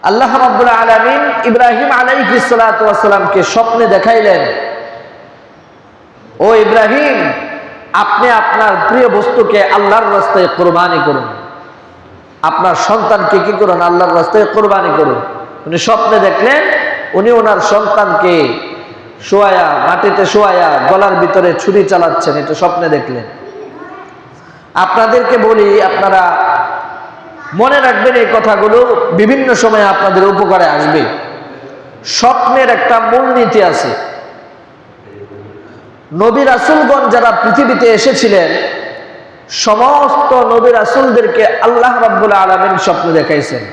আল্লাহ রাব্বুল আলামিন ইব্রাহিম আলাইহিস সালাতু ওয়াস সালামকে স্বপ্নে দেখাইলেন, ও ইব্রাহিম, আপনি আপনার প্রিয় বস্তুকে আল্লাহর রাস্তায় কুরবানি করুন, আপনার সন্তানকে কি করুন, আল্লাহর রাস্তায় কুরবানি করুন। উনি স্বপ্নে দেখলেন উনি ওনার সন্তানকে শোয়ায়া, মাটিতে শোয়ায়া গলার ভিতরে ছুরি চালাচ্ছেন, এটা স্বপ্নে দেখলেন। আপনাদেরকে বলি, আপনারা মনে রাখবেন এই কথাগুলো, বিভিন্ন সময়ে আপনাদের উপকারে আসবে। স্বপ্নের একটা মূলনীতি আছে। নবী রাসূলগণ যারা পৃথিবীতে এসেছিলেন, সমস্ত নবী রাসূলদেরকে আল্লাহ রাব্বুল আলামিন স্বপ্ন দেখাইছেন,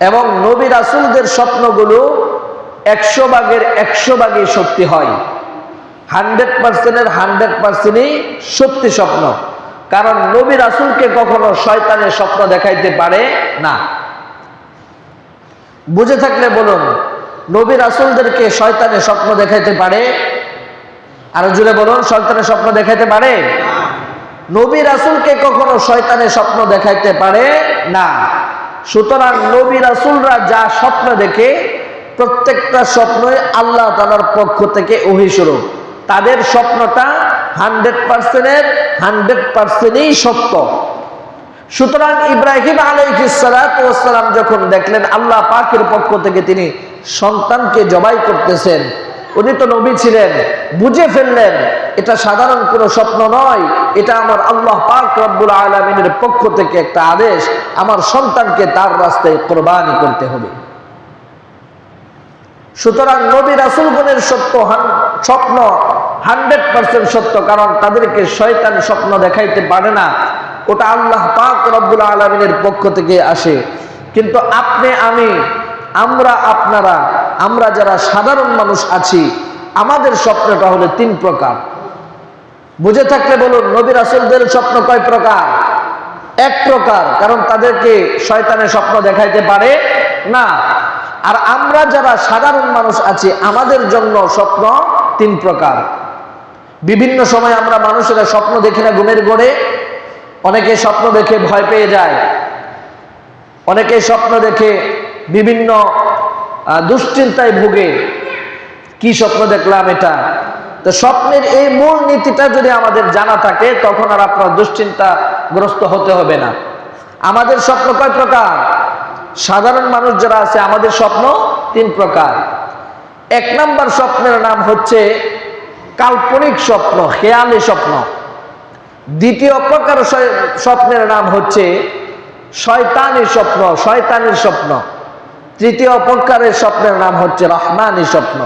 এবং নবী রাসূলদের স্বপ্নগুলো 100 ভাগের 100 ভাগই সত্যি হয়। 100%-এর 100%ই সত্যি স্বপ্ন। কারণ নবী রাসূলকে কখনো শয়তানের স্বপ্ন দেখাইতে পারে না। বুঝে থাকলে বলুন, নবী রাসূলদেরকে শয়তানের স্বপ্ন দেখাইতে পারে? আরো জোরে বলুন, শয়তানের স্বপ্ন দেখাইতে পারে? নবী রাসূলকে কখনো শয়তানের স্বপ্ন দেখাইতে পারে না। সুতরাং নবী রাসূলরা যা স্বপ্ন দেখে, প্রত্যেকটা স্বপ্নই আল্লাহ তাআলার পক্ষ থেকে ওহী স্বরূপ। তাদের স্বপ্নটা 100%-এর 100%ই সত্য। সুতরাং ইব্রাহিম আলাইহিস সালাতু ওয়াস সালাম যখন দেখলেন আল্লাহ পাকের পক্ষ থেকে তিনি সন্তানকে জবাই করতেছেন, উনি তো নবী ছিলেন, বুঝে ফেললেন এটা সাধারণ কোনো স্বপ্ন নয়, এটা আমার আল্লাহ পাক রব্বুল আলামিনের পক্ষ থেকে একটা আদেশ, আমার সন্তানকে তার রাস্তায় কুরবানি করতে হবে। সুতরাং নবী রাসূলগণের স্বপ্ন 100% সত্য, কারণ তাদেরকে শয়তান স্বপ্ন দেখাইতে পারে না, ওটা আল্লাহ পাক রব্বুল আলামিনের পক্ষ থেকে আসে। কিন্তু আপনি, আমি, আমরা, আপনারা, আমরা যারা সাধারণ মানুষ আছি, আমাদের স্বপ্নটা হলো 3 প্রকার। বুঝে থাকলে বলুন, নবী রাসূলদের স্বপ্ন কয় প্রকার? 1 প্রকার, কারণ তাদেরকে শয়তানের স্বপ্ন দেখাইতে পারে না। আর আমরা যারা সাধারণ মানুষ আছি, আমাদের জন্য স্বপ্ন 3 প্রকার। বিভিন্ন সময় আমরা মানুষেরা স্বপ্ন দেখি না ঘুমের ঘোরে? অনেকে স্বপ্ন দেখে ভয় পেয়ে যায়, অনেকে স্বপ্ন দেখে বিভিন্ন দুশ্চিন্তায় ভুগে, কি স্বপ্ন দেখলাম এটা। তো স্বপ্নের এই মূল নীতিটা যদি আমাদের জানা থাকে, তখন আর আপনার দুশ্চিন্তাগ্রস্ত হতে হবে না। আমাদের স্বপ্ন কয় প্রকার? সাধারণ মানুষ যারা আছে, আমাদের স্বপ্ন 3 প্রকার। 1 নাম্বার স্বপ্নের নাম হচ্ছে কাল্পনিক স্বপ্ন, খেয়ালি স্বপ্ন। 2য় প্রকার স্বপ্নের নাম হচ্ছে শয়তানি স্বপ্ন, শয়তানের স্বপ্ন। 3য় প্রকারের স্বপ্নের নাম হচ্ছে রহমানি স্বপ্ন।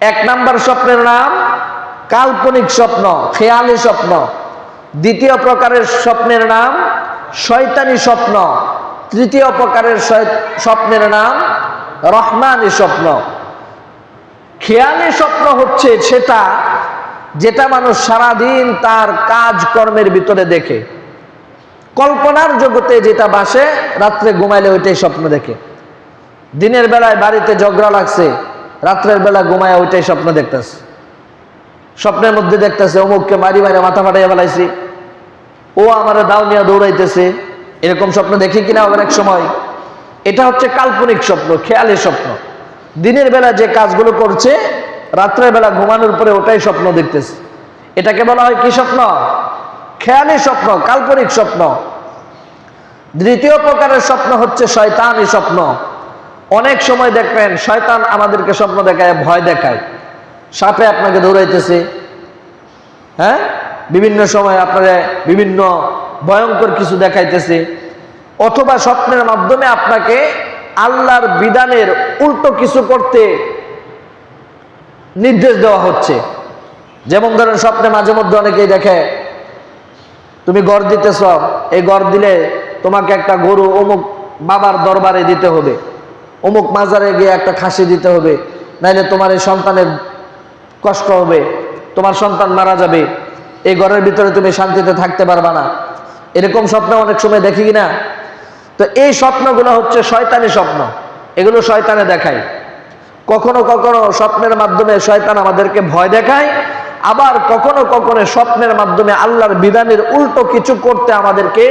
1 নাম্বার স্বপ্নের নাম কাল্পনিক স্বপ্ন, খেয়ালি স্বপ্ন। 2য় প্রকারের স্বপ্নের নাম শয়তানি স্বপ্ন। 3য় প্রকারের স্বপ্নের নাম রহমানি স্বপ্ন। খেয়ালি স্বপ্ন হচ্ছে সেটা যেটা মানুষ সারাদিন তার কাজ কর্মের ভিতরে দেখে, কল্পনার জগতে যেটা বাসে, রাত্রে ঘুমাইলে ওইটাই স্বপ্ন দেখে। দিনের বেলায় বাড়িতে ঝগড়া লাগছে, রাত্রের বেলা ঘুমায় ওইটাই স্বপ্ন দেখতেছে। স্বপ্নের মধ্যে দেখতেছে অমুককে মারি মারি মাথা ফাটাইয়া ফেলাইছি, ও আমারে দাও নিয়ে দৌড়াইতেছে। এরকম স্বপ্ন দেখি কিনা অনেক সময়? এটা হচ্ছে কাল্পনিক স্বপ্ন, খেয়ালি স্বপ্ন। দিনের বেলা যে কাজগুলো করছে, রাত্রের বেলা ঘুমানোর পরে ওটাই স্বপ্ন দেখতেছে। এটাকে বলা হয় কি স্বপ্ন? খেয়ালি স্বপ্ন, কাল্পনিক স্বপ্ন। 3য় প্রকারের স্বপ্ন হচ্ছে শয়তানি স্বপ্ন। অনেক সময় দেখবেন শয়তান আমাদেরকে স্বপ্ন দেখায়, ভয় দেখায়। সাপে আপনাকে দৌড়াইতেছে, হ্যাঁ, বিভিন্ন সময় আপনারা বিভিন্ন ভয়ঙ্কর কিছু দেখাইতেছে, অথবা স্বপ্নের মাধ্যমে আপনাকে আল্লাহর বিধানের উল্টো কিছু করতে নির্দেশ দেওয়া হচ্ছে। যেমন ধরেন স্বপ্নে মাঝে মধ্যে অনেকেই দেখে তুমি গড় দিতেছ, এই গড় দিলে তোমাকে একটা গরু অমুক বাবার দরবারে দিতে হবে, অমুক মাজারে গিয়ে একটা খাসি দিতে হবে, নাইলে তোমার এই সন্তানের কষ্ট হবে, তোমার সন্তান মারা যাবে, এই ঘরের ভিতরে তুমি শান্তিতে থাকতে পারবা না। এরকম স্বপ্ন অনেক সময় দেখি কিনা? তো এই স্বপ্নগুলো হচ্ছে শয়তানি স্বপ্ন, এগুলো শয়তানে দেখায়। কখনো কখনো স্বপ্নের মাধ্যমে শয়তান আমাদেরকে ভয় দেখায়, আবার কখনো কখনো স্বপ্নের মাধ্যমে আল্লাহর বিধানের উল্টো কিছু করতে আমাদেরকে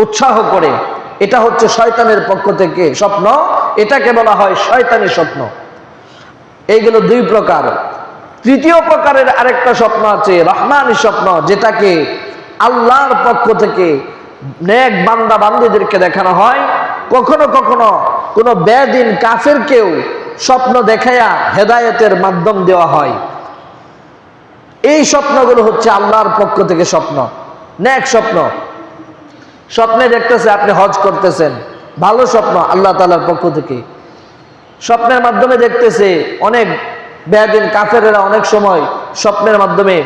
উৎসাহ করে। এটা হচ্ছে শয়তানের পক্ষ থেকে স্বপ্ন, এটাকে বলা হয় শয়তানি স্বপ্ন। এইগুলো দুই প্রকার। তৃতীয় প্রকারের আরেকটা স্বপ্ন আছে রহমানি স্বপ্ন, যেটাকে আল্লাহর পক্ষ থেকে নেক বান্দা বান্দীদেরকে দেখানো হয়। কখনো কখনো কোনো বেদিন কাফেরকেও স্বপ্ন দেখায়া হেদায়েতের মাধ্যম দেওয়া হয়। এই স্বপ্নগুলো হচ্ছে আল্লাহর পক্ষ থেকে স্বপ্ন, নেক স্বপ্ন। স্বপ্নে দেখতেছে আপনি হজ করতেছেন, ভালো স্বপ্ন আল্লাহ তাআলার পক্ষ থেকে। স্বপ্নের মাধ্যমে দেখতেছে অনেক বেদিন কাফেরেরা অনেক সময় স্বপ্নের মাধ্যমে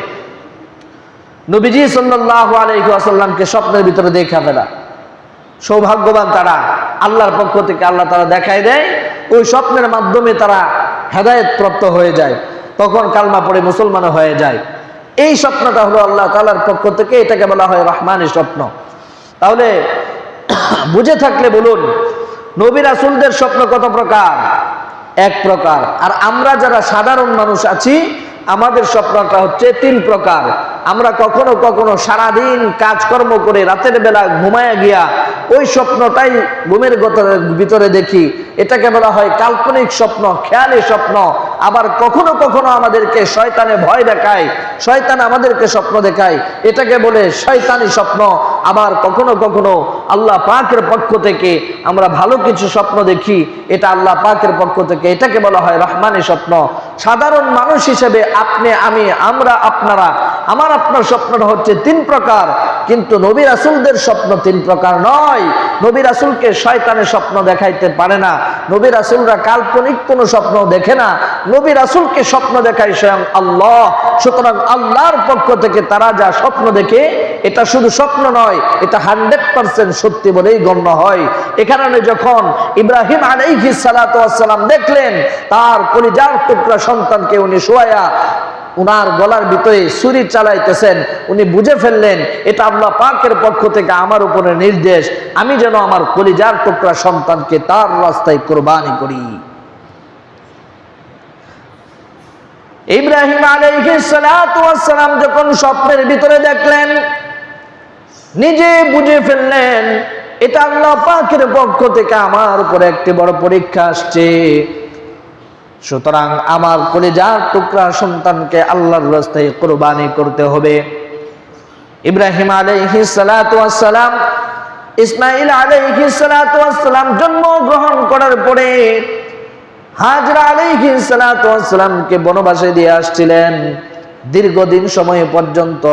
নবীজি সাল্লাল্লাহু আলাইহি ওয়াসাল্লামকে স্বপ্নের ভিতরে দেখা ফেলা। সৌভাগ্যবান তারা, আল্লাহর পক্ষ থেকে আল্লাহ তাআলা দেখায় দেয়, ওই স্বপ্নের মাধ্যমে তারা হেদায়েত প্রাপ্ত হয়ে যায়, তখন কালমা পড়ে মুসলমান হয়ে যায়। এই স্বপ্নটা হলো আল্লাহ তাআলার পক্ষ থেকে, এটাকে বলা হয় রহমানি স্বপ্ন। তাহলে বুঝে থাকলে বলুন, নবী রাসূলদের স্বপ্ন কত প্রকার? এক প্রকার। আর আমরা যারা সাধারণ মানুষ আছি, আমাদের স্বপ্নটা হচ্ছে তিন প্রকার। আমরা কখনো কখনো সারাদিন কাজকর্ম করে রাতের বেলা ঘুমায়া গিয়া ওই স্বপ্নটাই ঘুমের ভিতরে দেখি, এটাকে বলা হয় কাল্পনিক স্বপ্ন, খেয়ালি স্বপ্ন। আবার কখনো কখনো আমাদেরকে শয়তানে ভয় দেখায়, শয়তান আমাদেরকে স্বপ্ন দেখায়, এটাকে বলে শয়তানি স্বপ্ন। আবার কখনো কখনো আল্লাহ পাকের পক্ষ থেকে আমরা ভালো কিছু স্বপ্ন দেখি, এটা আল্লাহ পাকের পক্ষ থেকে, এটাকে বলা হয় রহমানি স্বপ্ন। সাধারণ মানুষ হিসেবে আপনি, আমি, আমরা, আপনারা, আমার আপনার স্বপ্নটা হচ্ছে তিন প্রকার। কিন্তু নবী রাসূলদের স্বপ্ন তিন প্রকার নয়। নবী রাসূলকে শয়তানের স্বপ্ন দেখাইতে পারে না। নবী রাসূলরা কাল্পনিক কোনো স্বপ্ন দেখে না। নবী রাসূলকে স্বপ্ন দেখায় স্বয়ং আল্লাহ। সুতরাং আল্লাহর পক্ষ থেকে তারা যা স্বপ্ন দেখে, এটা শুধু স্বপ্ন নয়, এটা 100% সত্যি বলেই গণ্য হয়। এখানে যখন ইব্রাহিম আলাইহিস সালাতু ওয়াস সালাম দেখলেন তার কলিজার টুকরা সন্তানকে উনি শোয়া উনার গলার ভিতরে ছুরি চালাইতেছেন, উনি বুঝে ফেললেন এটা আল্লাহ পাকের পক্ষ থেকে আমার উপরে নির্দেশ, আমি যেন আমার কলিজার টুকরা সন্তানকে তার রাস্তায় কুরবানি করি। ইব্রাহিম আলাইহিস সালাতু ওয়াস সালাম যখন স্বপ্নের ভিতরে দেখলেন, নিজে বুঝে ফেললেন এটা আল্লাহ পাকের পক্ষ থেকে আমার উপরে একটি বড় পরীক্ষা আসছে। সুতরাং আমার কলিজার টুকরা সন্তানকে আল্লাহর রাস্তায় কুরবানি করতে হবে। ইব্রাহিম আলাইহিস সালাতু ওয়াস সালাম, ইসমাঈল আলাইহিস সালাতু ওয়াস সালাম জন্মগ্রহণ করার পরে হাজরা আলাইহিস সালাতু ওয়াস সালামকে বনবাসে দিয়ে আসছিলেন দীর্ঘদিন সময় পর্যন্ত।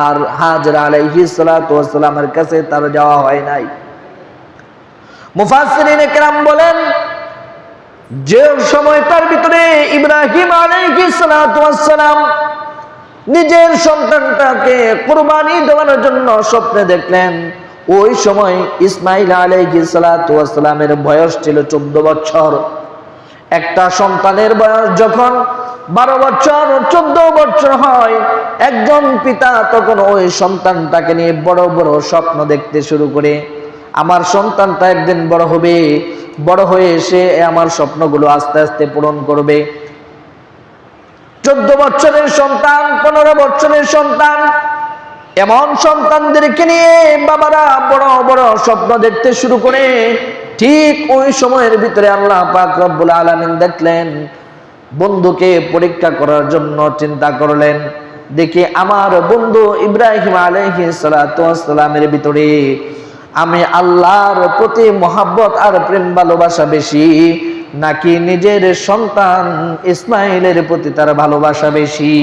আর হাজরা আলাইহিস সালাতু ওয়াস সালামের কাছে তার যাওয়া হয় নাই। মুফাসসিরিনে কেরাম বলেন, যে সময়টার ভিতরে ইব্রাহিম আলাইহিস সালাতু ওয়াস সালাম নিজের সন্তানটাকে কুরবানি দেওয়ার জন্য স্বপ্নে দেখলেন, ওই সময় ইসমাঈল আলাইহিস সালাতু ওয়াস সালামের বয়স ছিল 14 বছর। একটা সন্তানের বয়স যখন 12 বছর 14 বছর হয়, একজন পিতা তখন ওই সন্তানটাকে নিয়ে বড় বড় স্বপ্ন দেখতে শুরু করে। আমার সন্তানটা একদিন বড় হবে, বড় হয়ে এসে আমার স্বপ্নগুলো আস্তে আস্তে পূরণ করবে। 14 বছরের সন্তান, 15 বছরের সন্তান, এমন সন্তানদেরকে নিয়ে বাবারা বড় বড় স্বপ্ন দেখতে শুরু করে। ঠিক ওই সময়ের ভিতরে আল্লাহ পাক রব্বুল আলামিন দেখলেন, বন্ধুকে পরীক্ষা করার জন্য চিন্তা করলেন, দেখি আমার বন্ধু ইব্রাহিম আলাইহিস সালাতু ওয়াস সালামের ভিতরে আমি আল্লাহর প্রতি মহব্বত আর প্রেম ভালোবাসা বেশি, নাকি নিজের সন্তান ইসমাঈলের প্রতি তার ভালোবাসা বেশি।